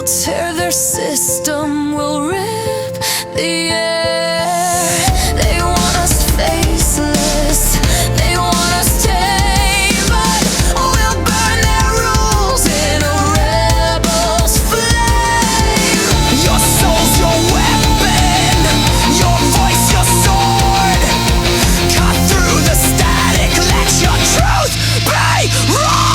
We'll tear their system, we'll rip the air. They want us faceless, they want us tame, but we'll burn their rules in a rebel's flame. Your soul's your weapon, your voice your sword. Cut through the static, let your truth be roared.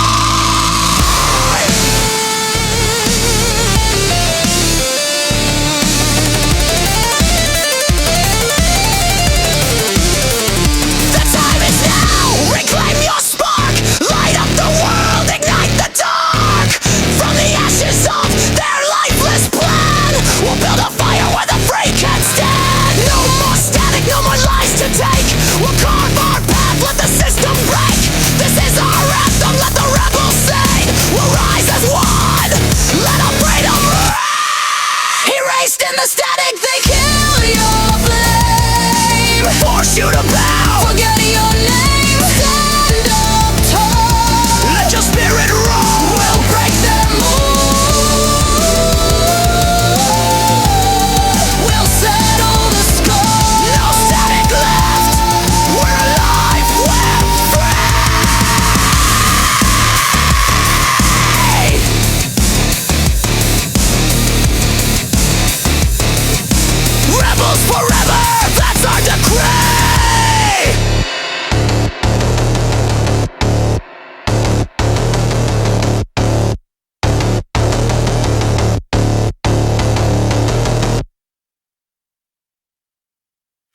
Reclaim your spark, light up the world, ignite the dark. From the ashes of their lifeless plan, we'll build a fire where the free can stand. No more static, no more lies to take. We'll carve our path, let the system break. This is our anthem, let the rebels sing. We'll rise as one, let our freedom ring. Erased in the static, they kill your flame. Force you to